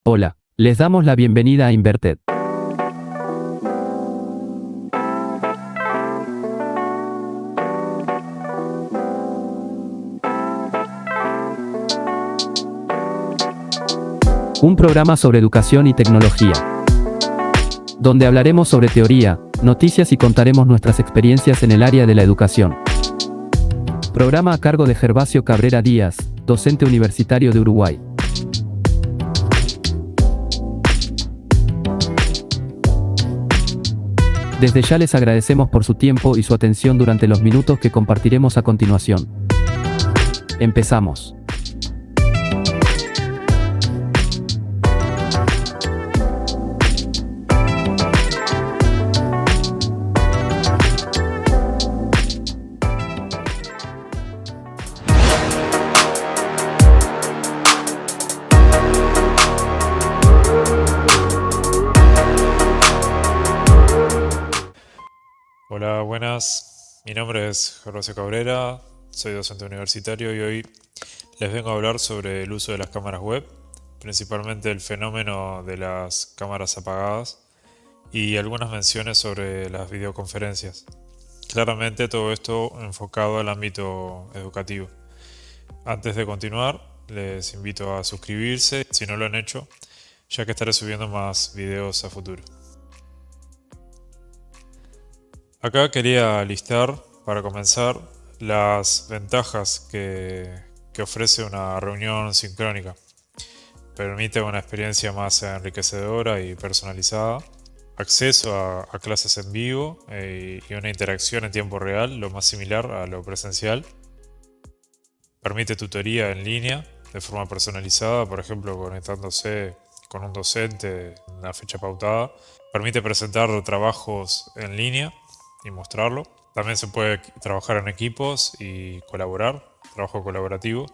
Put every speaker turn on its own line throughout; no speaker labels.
Hola, les damos la bienvenida a Inverted. Un programa sobre educación y tecnología, donde hablaremos sobre teoría, noticias y contaremos nuestras experiencias en el área de la educación. Programa a cargo de Gervasio Cabrera Díaz, docente universitario de Uruguay. Desde ya les agradecemos por su tiempo y su atención durante los minutos que compartiremos a continuación. Empezamos.
Hola, buenas. Mi nombre es Gervasio Cabrera, soy docente universitario y hoy les vengo a hablar sobre el uso de las cámaras web, principalmente el fenómeno de las cámaras apagadas y algunas menciones sobre las videoconferencias. Claramente todo esto enfocado al ámbito educativo. Antes de continuar, les invito a suscribirse si no lo han hecho, ya que estaré subiendo más videos a futuro. Acá quería listar, para comenzar, las ventajas que ofrece una reunión sincrónica. Permite una experiencia más enriquecedora y personalizada, acceso a clases en vivo y una interacción en tiempo real, lo más similar a lo presencial. Permite tutoría en línea de forma personalizada, por ejemplo conectándose con un docente en una fecha pautada. Permite presentar trabajos en línea y mostrarlo. También se puede trabajar en equipos y colaborar, trabajo colaborativo,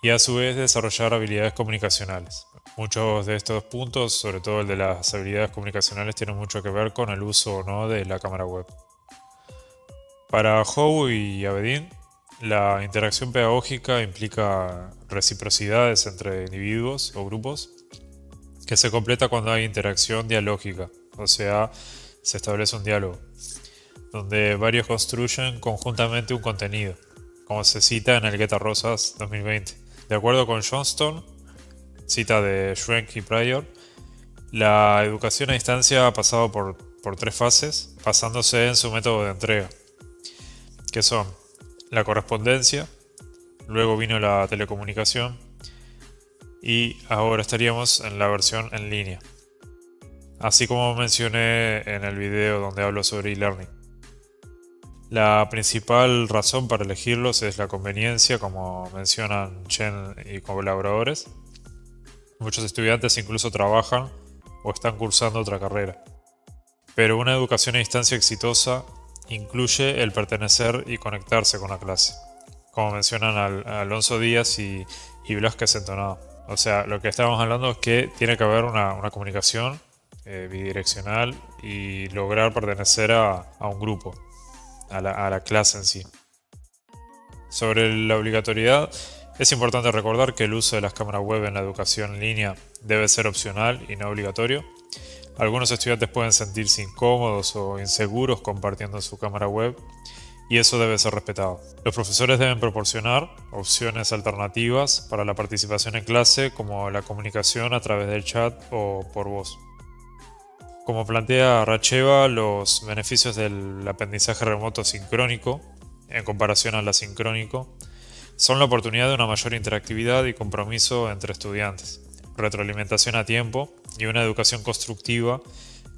y a su vez desarrollar habilidades comunicacionales. Muchos de estos puntos, sobre todo el de las habilidades comunicacionales, tienen mucho que ver con el uso o no de la cámara web. Para Howe y Abedin, la interacción pedagógica implica reciprocidades entre individuos o grupos que se completa cuando hay interacción dialógica, o sea, se establece un diálogo, donde varios construyen conjuntamente un contenido, como se cita en el Guetta Rosas 2020. De acuerdo con Johnston, cita de Schwenk y Pryor, la educación a distancia ha pasado por tres fases, basándose en su método de entrega, que son la correspondencia, luego vino la telecomunicación y ahora estaríamos en la versión en línea. Así como mencioné en el video donde hablo sobre e-learning. La principal razón para elegirlos es la conveniencia, como mencionan Chen y colaboradores. Muchos estudiantes incluso trabajan o están cursando otra carrera. Pero una educación a distancia exitosa incluye el pertenecer y conectarse con la clase, como mencionan Alonso Díaz y Blasquez Entonado. O sea, lo que estamos hablando es que tiene que haber una comunicación bidireccional y lograr pertenecer a un grupo, a la clase en sí. Sobre la obligatoriedad, es importante recordar que el uso de las cámaras web en la educación en línea debe ser opcional y no obligatorio. Algunos estudiantes pueden sentirse incómodos o inseguros compartiendo su cámara web y eso debe ser respetado. Los profesores deben proporcionar opciones alternativas para la participación en clase, como la comunicación a través del chat o por voz. Como plantea Racheva, los beneficios del aprendizaje remoto sincrónico, en comparación al asincrónico, son la oportunidad de una mayor interactividad y compromiso entre estudiantes, retroalimentación a tiempo y una educación constructiva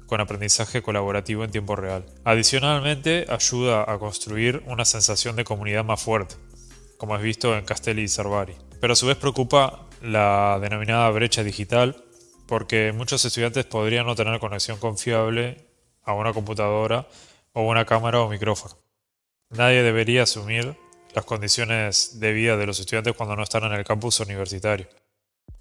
con aprendizaje colaborativo en tiempo real. Adicionalmente, ayuda a construir una sensación de comunidad más fuerte, como es visto en Castelli y Cervari. Pero a su vez preocupa la denominada brecha digital, porque muchos estudiantes podrían no tener conexión confiable a una computadora o una cámara o micrófono. Nadie debería asumir las condiciones de vida de los estudiantes cuando no están en el campus universitario,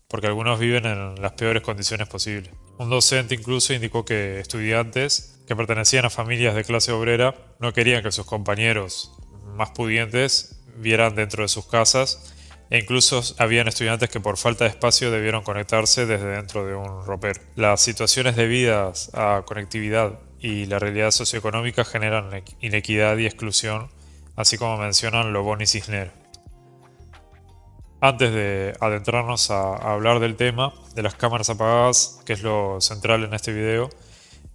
porque algunos viven en las peores condiciones posibles. Un docente incluso indicó que estudiantes que pertenecían a familias de clase obrera no querían que sus compañeros más pudientes vieran dentro de sus casas e incluso habían estudiantes que por falta de espacio debieron conectarse desde dentro de un ropero. Las situaciones debidas a conectividad y la realidad socioeconómica generan inequidad y exclusión, así como mencionan Lobón y Cisnero. Antes de adentrarnos a hablar del tema de las cámaras apagadas, que es lo central en este video,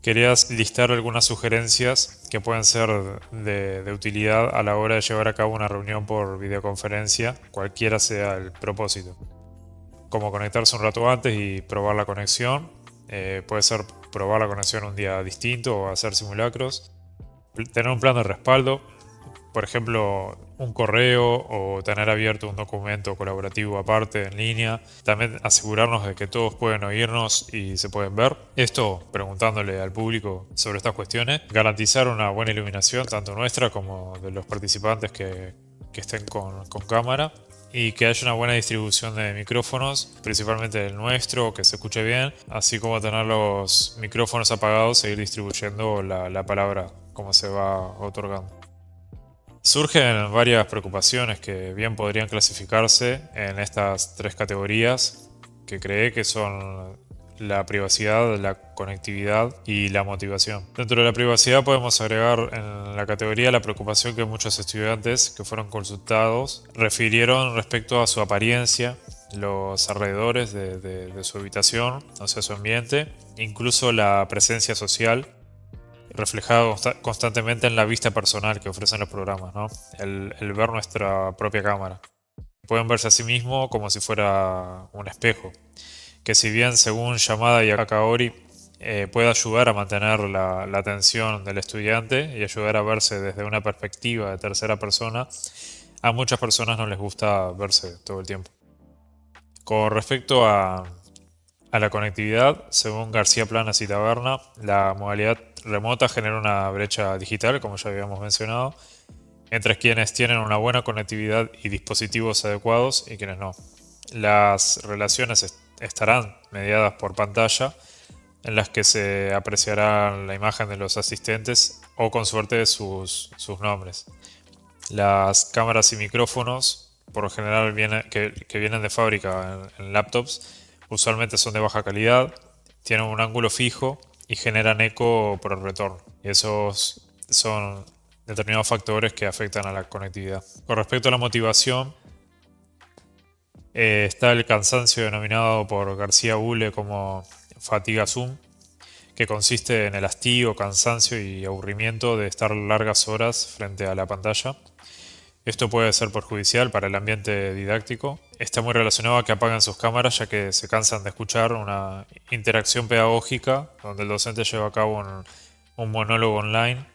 quería listar algunas sugerencias que pueden ser de utilidad a la hora de llevar a cabo una reunión por videoconferencia, cualquiera sea el propósito. Como conectarse un rato antes y probar la conexión. Puede ser probar la conexión un día distinto o hacer simulacros. Tener un plan de respaldo, por ejemplo, un correo o tener abierto un documento colaborativo aparte en línea. También asegurarnos de que todos pueden oírnos y se pueden ver. Esto preguntándole al público sobre estas cuestiones. Garantizar una buena iluminación, tanto nuestra como de los participantes que estén con cámara. Y que haya una buena distribución de micrófonos, principalmente el nuestro, que se escuche bien, así como tener los micrófonos apagados e ir distribuyendo la palabra como se va otorgando. Surgen varias preocupaciones que bien podrían clasificarse en estas tres categorías que creé, que son la privacidad, la conectividad y la motivación. Dentro de la privacidad podemos agregar en la categoría la preocupación que muchos estudiantes que fueron consultados refirieron respecto a su apariencia, los alrededores de su habitación, o sea, su ambiente, incluso la presencia social reflejada constantemente en la vista personal que ofrecen los programas, ¿no? El ver nuestra propia cámara. Pueden verse a sí mismo como si fuera un espejo, que si bien según Yamada y Akaori puede ayudar a mantener la atención del estudiante y ayudar a verse desde una perspectiva de tercera persona, a muchas personas no les gusta verse todo el tiempo. Con respecto a la conectividad, según García Planas y Taberna, la modalidad remota genera una brecha digital, como ya habíamos mencionado, entre quienes tienen una buena conectividad y dispositivos adecuados y quienes no. Las relaciones estarán mediadas por pantalla, en las que se apreciará la imagen de los asistentes o con suerte sus nombres. Las cámaras y micrófonos, por lo general que vienen de fábrica en laptops, usualmente son de baja calidad, tienen un ángulo fijo y generan eco por el retorno. Y esos son determinados factores que afectan a la conectividad. Con respecto a la motivación, está el cansancio denominado por García Bule como fatiga Zoom, que consiste en el hastío, cansancio y aburrimiento de estar largas horas frente a la pantalla. Esto puede ser perjudicial para el ambiente didáctico. Está muy relacionado a que apaguen sus cámaras, ya que se cansan de escuchar una interacción pedagógica donde el docente lleva a cabo un monólogo online,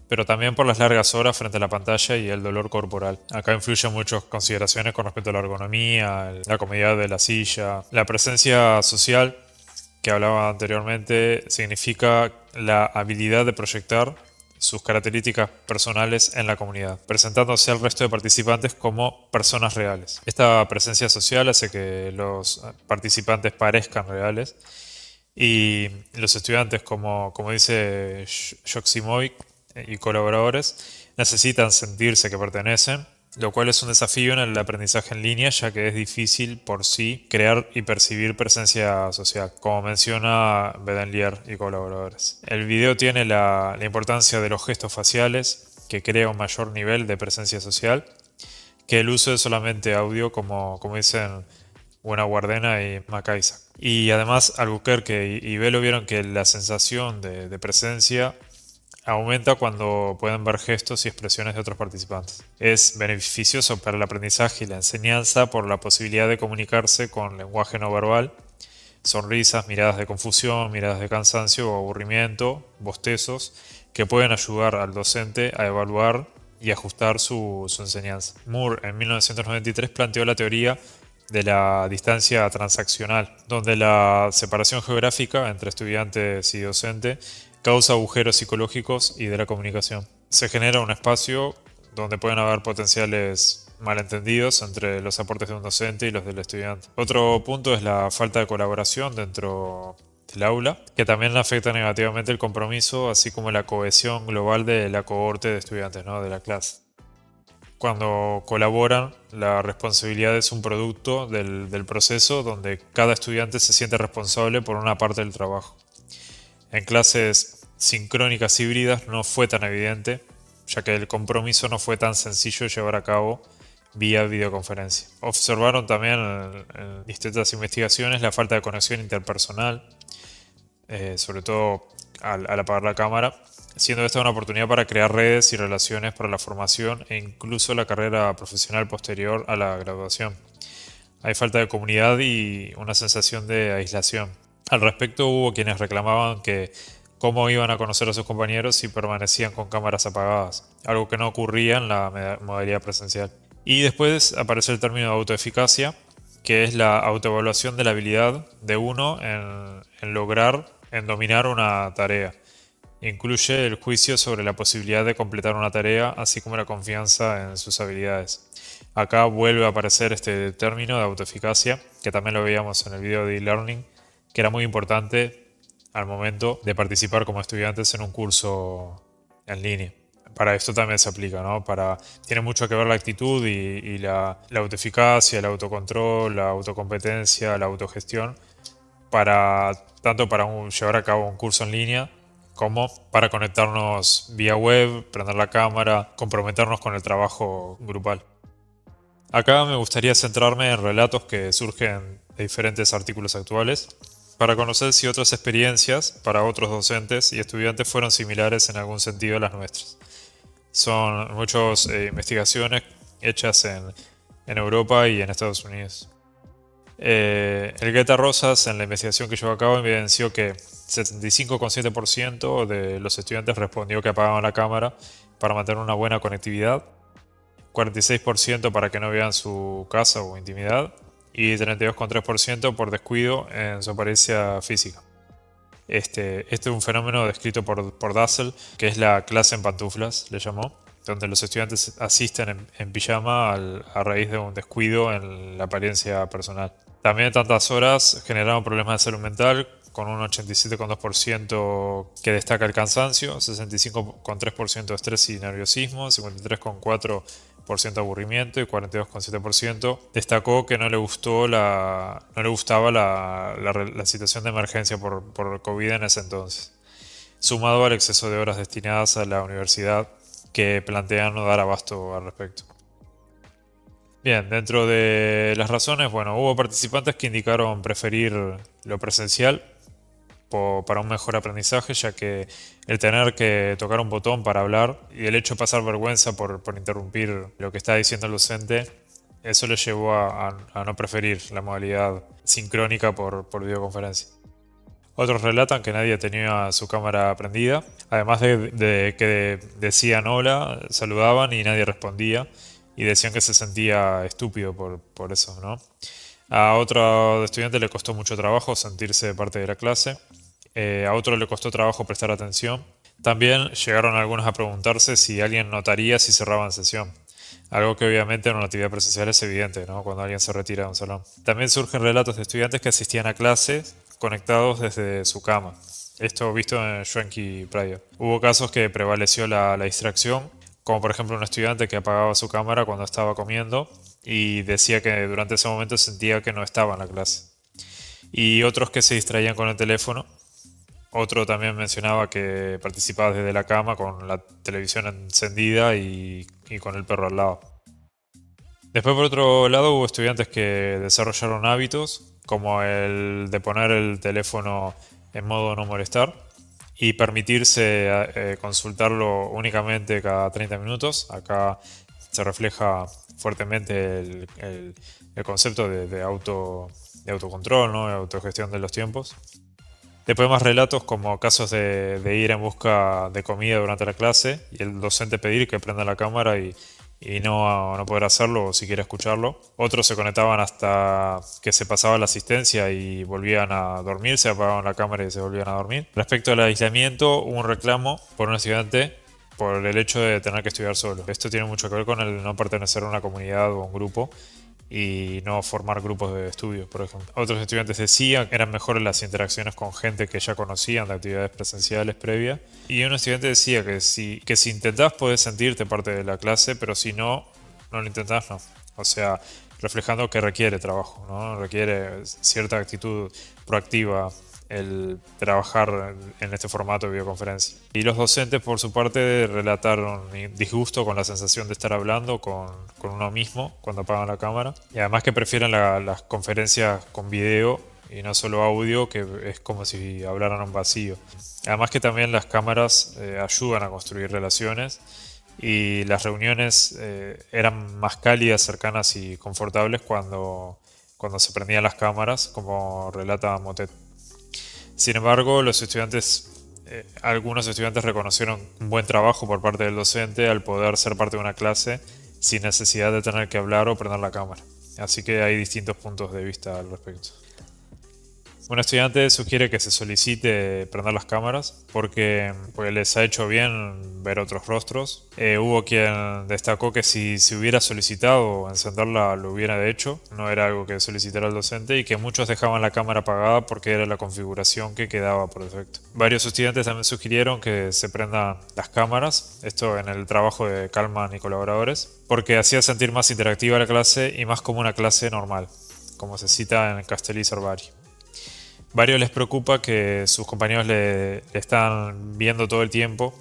pero también por las largas horas frente a la pantalla y el dolor corporal. Acá influyen muchas consideraciones con respecto a la ergonomía, la comodidad de la silla. La presencia social que hablaba anteriormente significa la habilidad de proyectar sus características personales en la comunidad, presentándose al resto de participantes como personas reales. Esta presencia social hace que los participantes parezcan reales y los estudiantes, como dice Joksimovic y colaboradores, necesitan sentirse que pertenecen, lo cual es un desafío en el aprendizaje en línea, ya que es difícil por sí crear y percibir presencia social, como menciona Bedenlier y colaboradores. El video tiene la importancia de los gestos faciales, que crea un mayor nivel de presencia social, que el uso de solamente audio, como dicen Buena Guardena y Macaiza. Y además Albuquerque y Velo vieron que la sensación de presencia aumenta cuando pueden ver gestos y expresiones de otros participantes. Es beneficioso para el aprendizaje y la enseñanza por la posibilidad de comunicarse con lenguaje no verbal, sonrisas, miradas de confusión, miradas de cansancio o aburrimiento, bostezos, que pueden ayudar al docente a evaluar y ajustar su enseñanza. Moore en 1993 planteó la teoría de la distancia transaccional, donde la separación geográfica entre estudiantes y docente causa agujeros psicológicos y de la comunicación. Se genera un espacio donde pueden haber potenciales malentendidos entre los aportes de un docente y los del estudiante. Otro punto es la falta de colaboración dentro del aula, que también afecta negativamente el compromiso, así como la cohesión global de la cohorte de estudiantes, ¿no? De la clase. cuando colaboran, la responsabilidad es un producto del proceso donde cada estudiante se siente responsable por una parte del trabajo. En clases sincrónicas híbridas no fue tan evidente, ya que el compromiso no fue tan sencillo de llevar a cabo vía videoconferencia. Observaron también en distintas investigaciones la falta de conexión interpersonal, sobre todo al apagar la cámara, siendo esta una oportunidad para crear redes y relaciones para la formación e incluso la carrera profesional posterior a la graduación. Hay falta de comunidad y una sensación de aislación. Al respecto, hubo quienes reclamaban que cómo iban a conocer a sus compañeros si permanecían con cámaras apagadas, algo que no ocurría en la modalidad presencial. Y después aparece el término de autoeficacia, que es la autoevaluación de la habilidad de uno en dominar una tarea. Incluye el juicio sobre la posibilidad de completar una tarea, así como la confianza en sus habilidades. Acá vuelve a aparecer este término de autoeficacia, que también lo veíamos en el video de e-learning, que era muy importante al momento de participar como estudiantes en un curso en línea. Para esto también se aplica, ¿no? Tiene mucho que ver la actitud y la autoeficacia, el autocontrol, la autocompetencia, la autogestión, tanto para llevar a cabo un curso en línea como para conectarnos vía web, prender la cámara, comprometernos con el trabajo grupal. Acá me gustaría centrarme en relatos que surgen de diferentes artículos actuales para conocer si otras experiencias para otros docentes y estudiantes fueron similares en algún sentido a las nuestras. Son muchas investigaciones hechas en Europa y en Estados Unidos. El Guetta Rosas, en la investigación que llevó a cabo, evidenció que 75,7% de los estudiantes respondió que apagaban la cámara para mantener una buena conectividad, 46% para que no vean su casa o intimidad y 32,3% por descuido en su apariencia física. Este es un fenómeno descrito por Dassel, que es la clase en pantuflas, le llamó, donde los estudiantes asisten en pijama a raíz de un descuido en la apariencia personal. También tantas horas generaron problemas de salud mental, con un 87,2% que destaca el cansancio, 65,3% estrés y nerviosismo, 53,4% aburrimiento y 42,7% destacó que no le gustaba la situación de emergencia por COVID en ese entonces, sumado al exceso de horas destinadas a la universidad que plantean no dar abasto al respecto. Bien, dentro de las razones, hubo participantes que indicaron preferir lo presencial para un mejor aprendizaje, ya que el tener que tocar un botón para hablar y el hecho de pasar vergüenza por interrumpir lo que está diciendo el docente, eso les llevó a no preferir la modalidad sincrónica por videoconferencia. Otros relatan que nadie tenía su cámara prendida, además de que decían hola, saludaban y nadie respondía, y decían que se sentía estúpido por eso, ¿no? A otro estudiante le costó mucho trabajo sentirse parte de la clase, a otro le costó trabajo prestar atención. También llegaron algunos a preguntarse si alguien notaría si cerraban sesión, algo que obviamente en una actividad presencial es evidente, ¿no? Cuando alguien se retira de un salón. También surgen relatos de estudiantes que asistían a clases conectados desde su cama. Esto visto en Schwenke Pryor. Hubo casos que prevaleció la distracción, como por ejemplo un estudiante que apagaba su cámara cuando estaba comiendo y decía que durante ese momento sentía que no estaba en la clase. Y otros que se distraían con el teléfono. Otro también mencionaba que participaba desde la cama con la televisión encendida y con el perro al lado. Después, por otro lado, hubo estudiantes que desarrollaron hábitos como el de poner el teléfono en modo no molestar y permitirse consultarlo únicamente cada 30 minutos. Acá se refleja fuertemente el concepto de autocontrol, ¿no? De autogestión de los tiempos. Después más relatos como casos de ir en busca de comida durante la clase y el docente pedir que prenda la cámara y no poder hacerlo o siquiera escucharlo. Otros se conectaban hasta que se pasaba la asistencia y volvían a dormir, se apagaban la cámara y se volvían a dormir. Respecto al aislamiento, hubo un reclamo por un estudiante por el hecho de tener que estudiar solo. Esto tiene mucho que ver con el no pertenecer a una comunidad o a un grupo y no formar grupos de estudio, por ejemplo. Otros estudiantes decían que eran mejores las interacciones con gente que ya conocían de actividades presenciales previas. Y un estudiante decía que si intentabas podés sentirte parte de la clase, pero si no, no lo intentás, no. O sea, reflejando que requiere trabajo, ¿no? Requiere cierta actitud proactiva el trabajar en este formato de videoconferencia. Y los docentes, por su parte, relataron disgusto con la sensación de estar hablando con uno mismo cuando apagan la cámara. Y además que prefieren las conferencias con video y no solo audio, que es como si hablaran a un vacío. Además que también las cámaras ayudan a construir relaciones y las reuniones eran más cálidas, cercanas y confortables cuando se prendían las cámaras, como relata Motet. Sin embargo, algunos estudiantes reconocieron un buen trabajo por parte del docente al poder ser parte de una clase sin necesidad de tener que hablar o prender la cámara. Así que hay distintos puntos de vista al respecto. Un estudiante sugiere que se solicite prender las cámaras porque les ha hecho bien ver otros rostros. Hubo quien destacó que si se hubiera solicitado encenderla lo hubiera hecho, no era algo que solicitara el docente, y que muchos dejaban la cámara apagada porque era la configuración que quedaba por defecto. Varios estudiantes también sugirieron que se prendan las cámaras, esto en el trabajo de Kalman y colaboradores, porque hacía sentir más interactiva la clase y más como una clase normal, como se cita en Castelli y Cervari. Varios les preocupa que sus compañeros le están viendo todo el tiempo,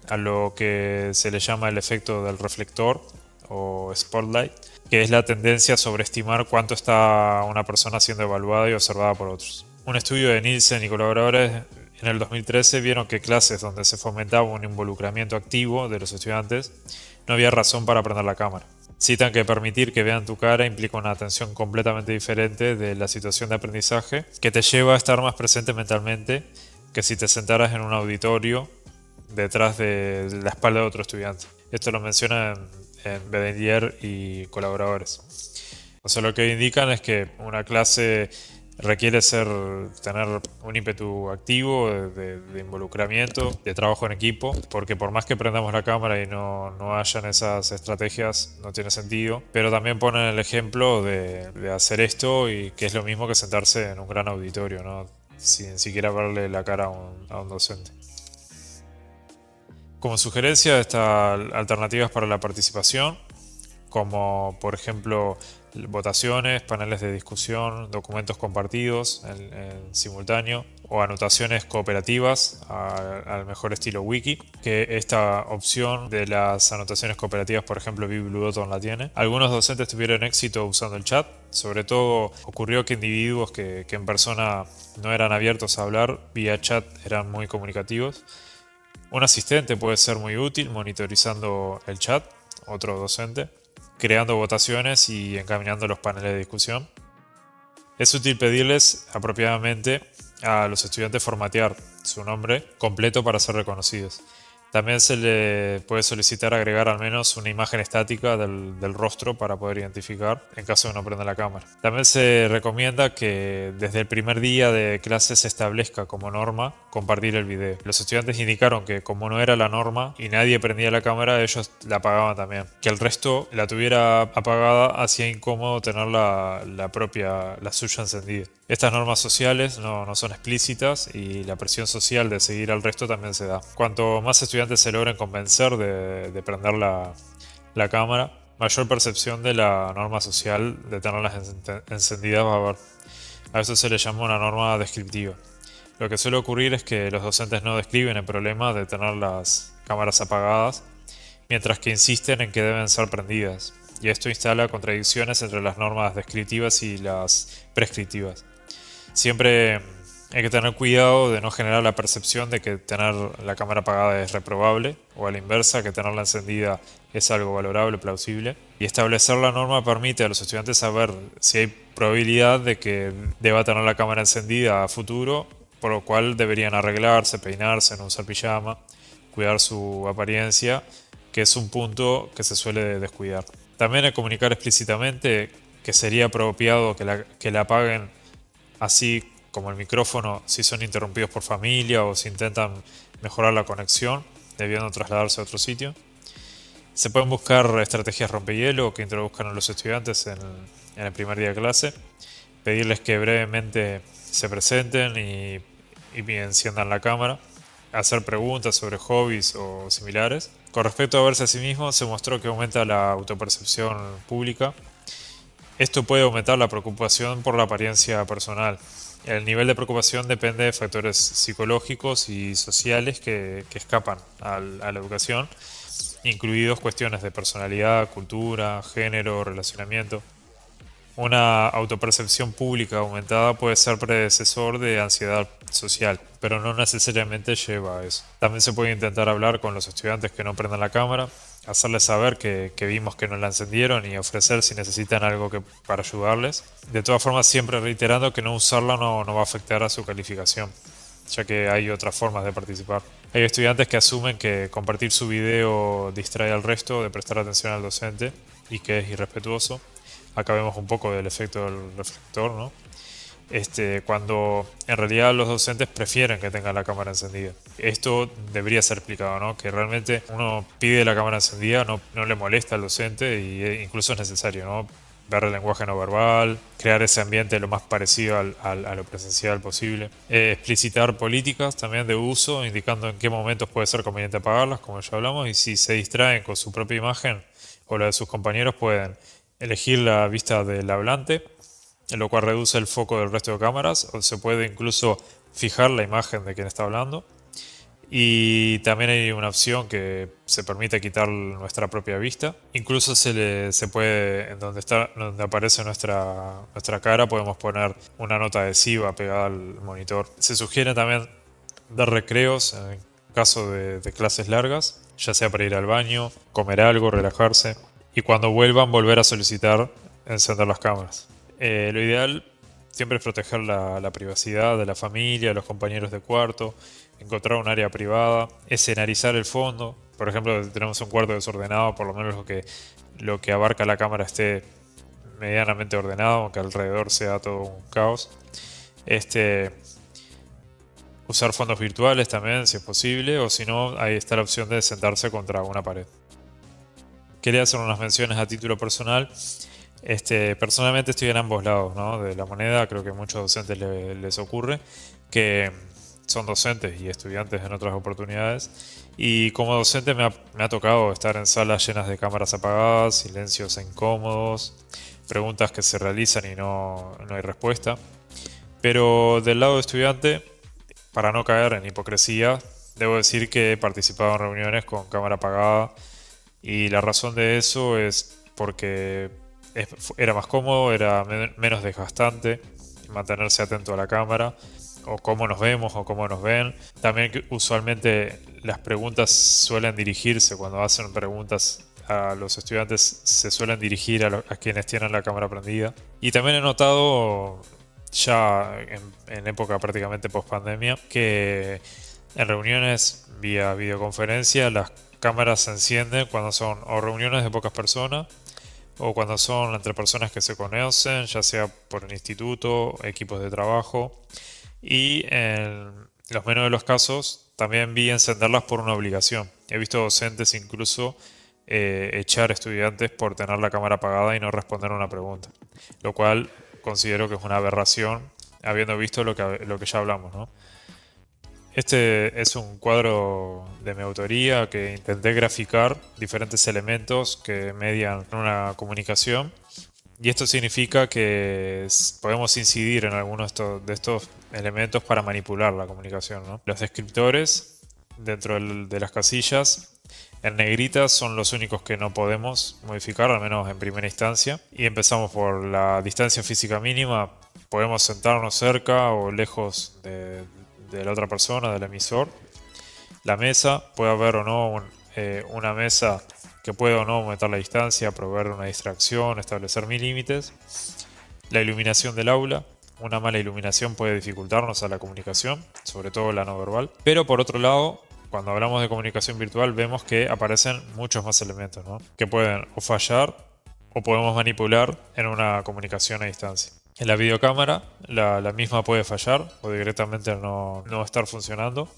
a lo que se le llama el efecto del reflector o spotlight, que es la tendencia a sobreestimar cuánto está una persona siendo evaluada y observada por otros. Un estudio de Nielsen y colaboradores en el 2013 vieron que clases donde se fomentaba un involucramiento activo de los estudiantes no había razón para prender la cámara. Citan que permitir que vean tu cara implica una atención completamente diferente de la situación de aprendizaje, que te lleva a estar más presente mentalmente que si te sentaras en un auditorio detrás de la espalda de otro estudiante. Esto lo mencionan en Bedelier y colaboradores. O sea, lo que indican es que una clase requiere tener un ímpetu activo de involucramiento, de trabajo en equipo, porque por más que prendamos la cámara y no hayan esas estrategias, no tiene sentido. Pero también ponen el ejemplo de hacer esto, y que es lo mismo que sentarse en un gran auditorio, ¿no? Sin siquiera verle la cara a un docente. Como sugerencia están alternativas para la participación, como por ejemplo votaciones, paneles de discusión, documentos compartidos en simultáneo o anotaciones cooperativas al mejor estilo wiki, que esta opción de las anotaciones cooperativas, por ejemplo, Biblioton la tiene. Algunos docentes tuvieron éxito usando el chat, sobre todo ocurrió que individuos que en persona no eran abiertos a hablar, vía chat eran muy comunicativos. Un asistente puede ser muy útil monitorizando el chat, otro docente, creando votaciones y encaminando los paneles de discusión. Es útil pedirles apropiadamente a los estudiantes formatear su nombre completo para ser reconocidos. También se le puede solicitar agregar al menos una imagen estática del rostro para poder identificar en caso de no prenda la cámara. También se recomienda que desde el primer día de clase se establezca como norma compartir el video. Los estudiantes indicaron que como no era la norma y nadie prendía la cámara, ellos la apagaban también. Que el resto la tuviera apagada hacía incómodo tener la suya encendida. Estas normas sociales no son explícitas y la presión social de seguir al resto también se da. Cuanto más estudiantes se logren convencer de prender la cámara, mayor percepción de la norma social de tenerlas encendidas va a haber. A eso se le llama una norma descriptiva. Lo que suele ocurrir es que los docentes no describen el problema de tener las cámaras apagadas, mientras que insisten en que deben ser prendidas, y esto instala contradicciones entre las normas descriptivas y las prescriptivas. Siempre hay que tener cuidado de no generar la percepción de que tener la cámara apagada es reprobable, o a la inversa, que tenerla encendida es algo valorable, plausible. Y establecer la norma permite a los estudiantes saber si hay probabilidad de que deba tener la cámara encendida a futuro, por lo cual deberían arreglarse, peinarse, no usar pijama, cuidar su apariencia, que es un punto que se suele descuidar. También hay que comunicar explícitamente que sería apropiado que la apaguen, así como el micrófono, si son interrumpidos por familia o si intentan mejorar la conexión, debiendo trasladarse a otro sitio. Se pueden buscar estrategias rompehielo que introduzcan a los estudiantes en el primer día de clase, pedirles que brevemente se presenten y enciendan la cámara, hacer preguntas sobre hobbies o similares, Con respecto a verse a sí mismo, se mostró que aumenta la autopercepción pública. Esto puede aumentar la preocupación por la apariencia personal. El nivel de preocupación depende de factores psicológicos y sociales que escapan a la educación, incluidos cuestiones de personalidad, cultura, género, relacionamiento. Una autopercepción pública aumentada puede ser predecesor de ansiedad social, pero no necesariamente lleva a eso. También se puede intentar hablar con los estudiantes que no prendan la cámara, hacerles saber que vimos que no la encendieron y ofrecer si necesitan algo para ayudarles. De todas formas, siempre reiterando que no usarla no va a afectar a su calificación, ya que hay otras formas de participar. Hay estudiantes que asumen que compartir su video distrae al resto de prestar atención al docente y que es irrespetuoso. Acá vemos un poco del efecto del reflector, ¿no? Cuando en realidad los docentes prefieren que tengan la cámara encendida. Esto debería ser explicado, ¿no? Que realmente uno pide la cámara encendida, no le molesta al docente y incluso es necesario, ¿no? Ver el lenguaje no verbal, crear ese ambiente lo más parecido a lo presencial posible. Explicitar políticas también de uso, indicando en qué momentos puede ser conveniente apagarlas, como ya hablamos, y si se distraen con su propia imagen o la de sus compañeros, pueden elegir la vista del hablante, lo cual reduce el foco del resto de cámaras, o se puede incluso fijar la imagen de quien está hablando. Y también hay una opción que se permite quitar nuestra propia vista. Incluso se puede, en donde aparece nuestra cara, podemos poner una nota adhesiva pegada al monitor. Se sugiere también dar recreos en caso de clases largas, ya sea para ir al baño, comer algo, relajarse. Y cuando vuelvan, volver a solicitar encender las cámaras. Lo ideal siempre es proteger la privacidad de la familia, de los compañeros de cuarto, encontrar un área privada, escenarizar el fondo. Por ejemplo, si tenemos un cuarto desordenado, por lo menos lo que abarca la cámara esté medianamente ordenado, aunque alrededor sea todo un caos. Usar fondos virtuales también, si es posible, o si no, ahí está la opción de sentarse contra una pared. Quería hacer unas menciones a título personal. Personalmente estoy en ambos lados, ¿no? De la moneda. Creo que a muchos docentes les ocurre que son docentes y estudiantes en otras oportunidades. Y como docente me ha tocado estar en salas llenas de cámaras apagadas, silencios incómodos, preguntas que se realizan y no hay respuesta. Pero del lado de estudiante, para no caer en hipocresía, debo decir que he participado en reuniones con cámara apagada. Y la razón de eso es porque era más cómodo, era menos desgastante mantenerse atento a la cámara, o cómo nos vemos o cómo nos ven. También que usualmente las preguntas suelen dirigirse, cuando hacen preguntas a los estudiantes, se suelen dirigir a quienes tienen la cámara prendida. Y también he notado, ya en época prácticamente post pandemia, que en reuniones vía videoconferencia las cámaras se encienden cuando son o reuniones de pocas personas o cuando son entre personas que se conocen, ya sea por el instituto, equipos de trabajo. Y en los menos de los casos también vi encenderlas por una obligación. He visto docentes incluso echar estudiantes por tener la cámara apagada y no responder a una pregunta, lo cual considero que es una aberración, habiendo visto lo que ya hablamos, ¿no? Este es un cuadro de mi autoría que intenté graficar diferentes elementos que median una comunicación, y esto significa que podemos incidir en algunos de estos elementos para manipular la comunicación, ¿no? Los descriptores dentro de las casillas en negritas son los únicos que no podemos modificar, al menos en primera instancia, y empezamos por la distancia física mínima. Podemos sentarnos cerca o lejos de la otra persona, del emisor. La mesa, puede haber o no una mesa que puede o no aumentar la distancia, proveer una distracción, establecer mis límites. La iluminación del aula. Una mala iluminación puede dificultarnos a la comunicación, sobre todo la no verbal. Pero por otro lado, cuando hablamos de comunicación virtual, vemos que aparecen muchos más elementos, ¿no? Que pueden o fallar o podemos manipular en una comunicación a distancia. En la videocámara, la misma puede fallar o directamente no estar funcionando,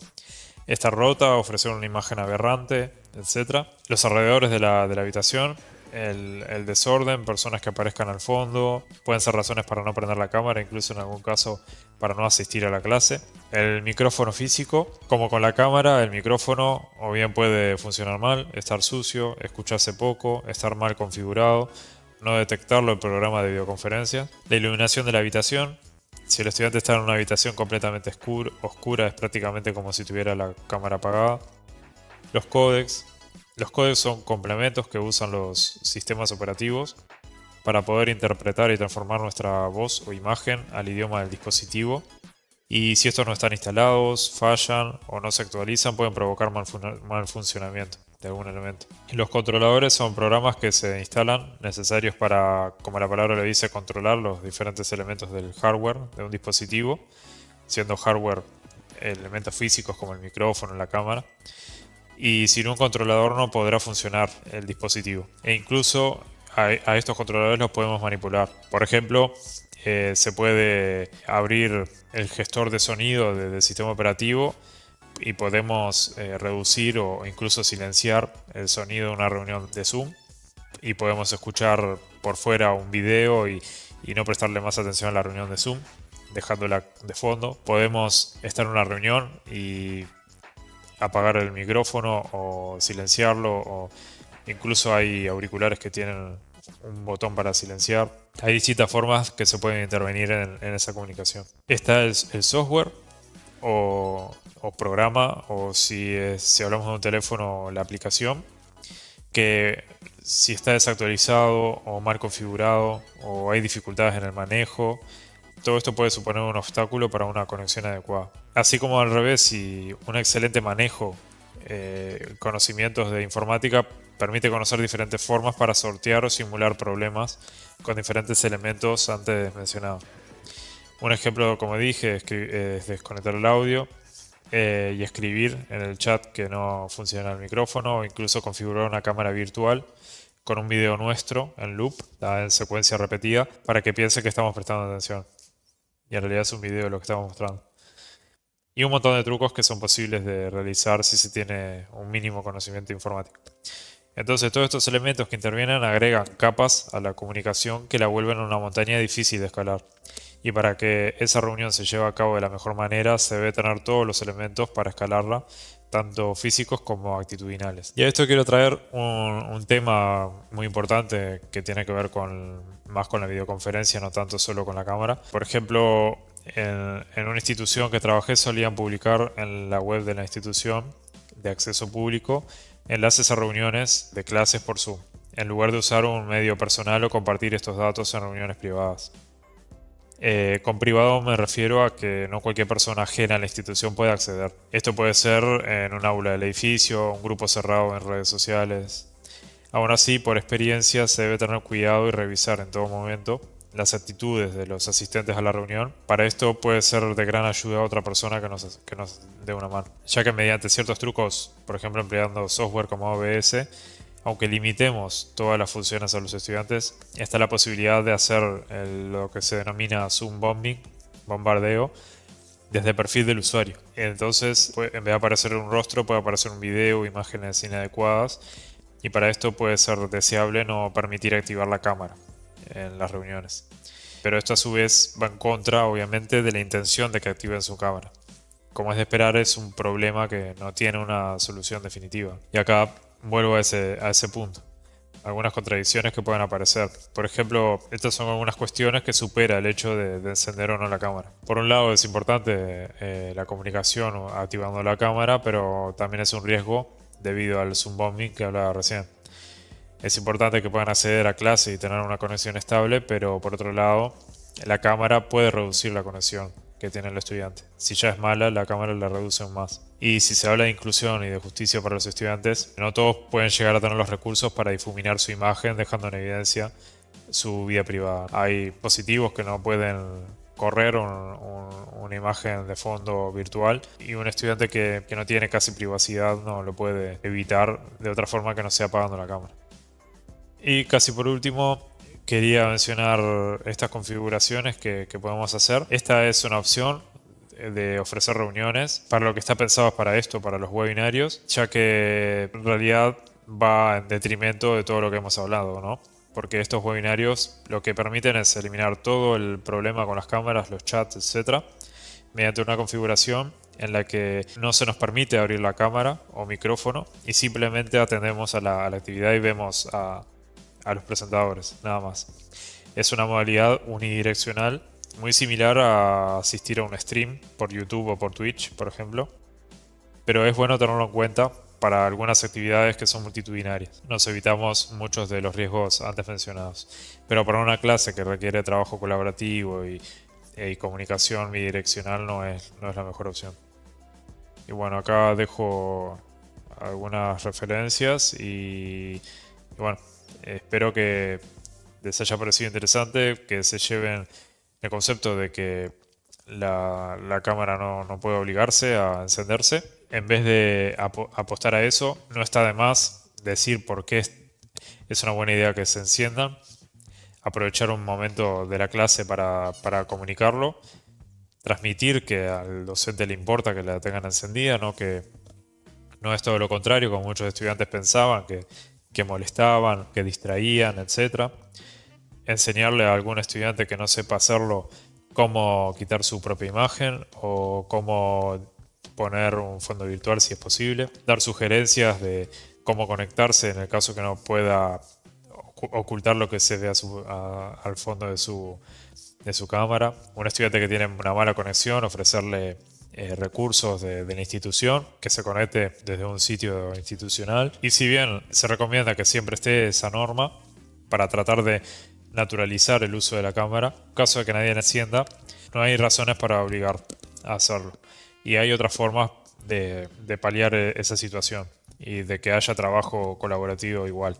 estar rota, ofrecer una imagen aberrante, etc. Los alrededores de la habitación, el desorden, personas que aparezcan al fondo, pueden ser razones para no prender la cámara, incluso en algún caso para no asistir a la clase. El micrófono físico, como con la cámara, el micrófono o bien puede funcionar mal, estar sucio, escucharse poco, estar mal configurado, no detectarlo el programa de videoconferencia. La iluminación de la habitación. Si el estudiante está en una habitación completamente oscura, es prácticamente como si tuviera la cámara apagada. Los códecs. Los códecs son complementos que usan los sistemas operativos para poder interpretar y transformar nuestra voz o imagen al idioma del dispositivo. Y si estos no están instalados, fallan o no se actualizan, pueden provocar mal funcionamiento de algún elemento. Y los controladores son programas que se instalan necesarios para, como la palabra le dice, controlar los diferentes elementos del hardware de un dispositivo, siendo hardware elementos físicos como el micrófono, la cámara. Y sin un controlador no podrá funcionar el dispositivo. E incluso a estos controladores los podemos manipular. Por ejemplo, se puede abrir el gestor de sonido del sistema operativo y podemos reducir o incluso silenciar el sonido de una reunión de Zoom y podemos escuchar por fuera un video y no prestarle más atención a la reunión de Zoom, dejándola de fondo. Podemos estar en una reunión y apagar el micrófono o silenciarlo, o incluso hay auriculares que tienen un botón para silenciar. Hay distintas formas que se pueden intervenir en esa comunicación. Está el software o programa, o si hablamos de un teléfono, la aplicación, que si está desactualizado o mal configurado o hay dificultades en el manejo, todo esto puede suponer un obstáculo para una conexión adecuada. Así como al revés, si un excelente manejo, conocimientos de informática, permite conocer diferentes formas para sortear o simular problemas con diferentes elementos antes mencionados. Un ejemplo, como dije, es desconectar el audio y escribir en el chat que no funciona el micrófono, o incluso configurar una cámara virtual con un video nuestro en loop, en secuencia repetida, para que piense que estamos prestando atención. Y en realidad es un video lo que estamos mostrando. Y un montón de trucos que son posibles de realizar si se tiene un mínimo conocimiento informático. Entonces todos estos elementos que intervienen agregan capas a la comunicación que la vuelven una montaña difícil de escalar. Y para que esa reunión se lleve a cabo de la mejor manera, se debe tener todos los elementos para escalarla, tanto físicos como actitudinales. Y a esto quiero traer un tema muy importante que tiene que ver más con la videoconferencia, no tanto solo con la cámara. Por ejemplo, en una institución que trabajé solían publicar en la web de la institución de acceso público enlaces a reuniones de clases por Zoom, en lugar de usar un medio personal o compartir estos datos en reuniones privadas. Con privado me refiero a que no cualquier persona ajena a la institución puede acceder. Esto puede ser en un aula del edificio, un grupo cerrado en redes sociales. Aún así, por experiencia, se debe tener cuidado y revisar en todo momento las actitudes de los asistentes a la reunión. Para esto puede ser de gran ayuda a otra persona que nos dé una mano, ya que mediante ciertos trucos, por ejemplo empleando software como OBS, aunque limitemos todas las funciones a los estudiantes, está la posibilidad de hacer lo que se denomina Zoom bombing, bombardeo, desde el perfil del usuario. Entonces, en vez de aparecer un rostro, puede aparecer un video o imágenes inadecuadas, y para esto puede ser deseable no permitir activar la cámara en las reuniones. Pero esto a su vez va en contra, obviamente, de la intención de que activen su cámara. Como es de esperar, es un problema que no tiene una solución definitiva. Y acá vuelvo a ese punto. Algunas contradicciones que pueden aparecer. Por ejemplo, estas son algunas cuestiones que supera el hecho de encender o no la cámara. Por un lado es importante la comunicación activando la cámara, pero también es un riesgo debido al Zoom bombing que hablaba recién. Es importante que puedan acceder a clase y tener una conexión estable, pero por otro lado, la cámara puede reducir la conexión que tiene el estudiante. Si ya es mala, la cámara la reduce aún más. Y si se habla de inclusión y de justicia para los estudiantes, no todos pueden llegar a tener los recursos para difuminar su imagen, dejando en evidencia su vida privada. Hay dispositivos que no pueden correr una imagen de fondo virtual, y un estudiante que no tiene casi privacidad no lo puede evitar de otra forma que no sea apagando la cámara. Y casi por último, quería mencionar estas configuraciones que podemos hacer. Esta es una opción de ofrecer reuniones. Para lo que está pensado es para esto, para los webinarios, ya que en realidad va en detrimento de todo lo que hemos hablado, ¿no? Porque estos webinarios lo que permiten es eliminar todo el problema con las cámaras, los chats, etcétera, mediante una configuración en la que no se nos permite abrir la cámara o micrófono y simplemente atendemos a la actividad y vemos a los presentadores, nada más. Es una modalidad unidireccional muy similar a asistir a un stream por YouTube o por Twitch, por ejemplo, pero es bueno tenerlo en cuenta para algunas actividades que son multitudinarias. Nos evitamos muchos de los riesgos antes mencionados. Pero para una clase que requiere trabajo colaborativo y comunicación bidireccional no es la mejor opción. Y bueno, acá dejo algunas referencias y bueno, espero que les haya parecido interesante, que se lleven el concepto de que la cámara no puede obligarse a encenderse. En vez de apostar a eso, no está de más decir por qué es una buena idea que se enciendan, aprovechar un momento de la clase para comunicarlo, transmitir que al docente le importa que la tengan encendida, ¿no? Que no es todo lo contrario, como muchos estudiantes pensaban, que molestaban, que distraían, etc. Enseñarle a algún estudiante que no sepa hacerlo cómo quitar su propia imagen o cómo poner un fondo virtual si es posible, dar sugerencias de cómo conectarse en el caso que no pueda ocultar lo que se ve al fondo de su cámara. Un estudiante que tiene una mala conexión, ofrecerle recursos de la institución, que se conecte desde un sitio institucional. Y si bien se recomienda que siempre esté esa norma para tratar de naturalizar el uso de la cámara, en caso de que nadie la encienda, no hay razones para obligar a hacerlo. Y hay otras formas de paliar esa situación y de que haya trabajo colaborativo igual.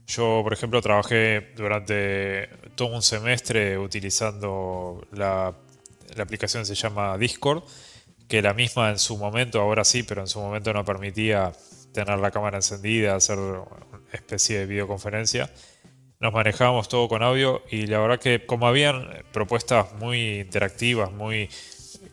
Yo, por ejemplo, trabajé durante todo un semestre utilizando la aplicación que se llama Discord, que la misma en su momento, ahora sí, pero en su momento no permitía tener la cámara encendida, hacer una especie de videoconferencia. Nos manejábamos todo con audio y la verdad que como habían propuestas muy interactivas,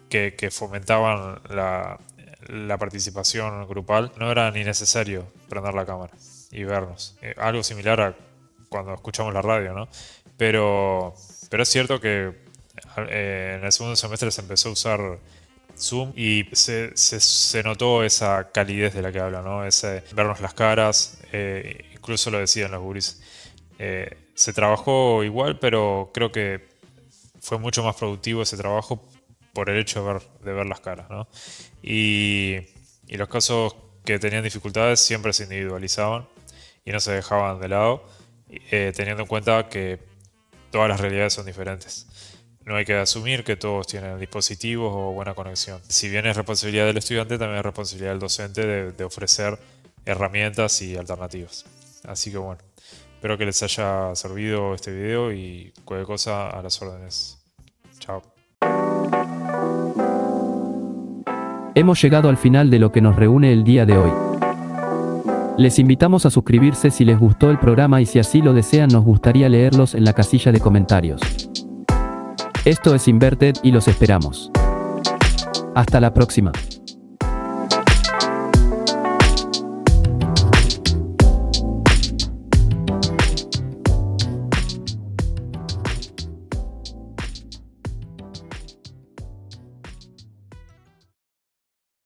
que fomentaban la participación grupal, no era ni necesario prender la cámara y vernos. Algo similar a cuando escuchamos la radio, ¿no? Pero es cierto que en el segundo semestre se empezó a usar Zoom y se notó esa calidez de la que habla, ¿no? Ese vernos las caras, incluso lo decían los guris. Se trabajó igual, pero creo que fue mucho más productivo ese trabajo por el hecho de ver las caras, ¿no? Y los casos que tenían dificultades siempre se individualizaban y no se dejaban de lado, teniendo en cuenta que todas las realidades son diferentes. No hay que asumir que todos tienen dispositivos o buena conexión. Si bien es responsabilidad del estudiante, también es responsabilidad del docente de ofrecer herramientas y alternativas. Así que bueno, espero que les haya servido este video y cualquier cosa a las órdenes. Chao.
Hemos llegado al final de lo que nos reúne el día de hoy. Les invitamos a suscribirse si les gustó el programa y si así lo desean nos gustaría leerlos en la casilla de comentarios. Esto es Inverted y los esperamos. Hasta la próxima.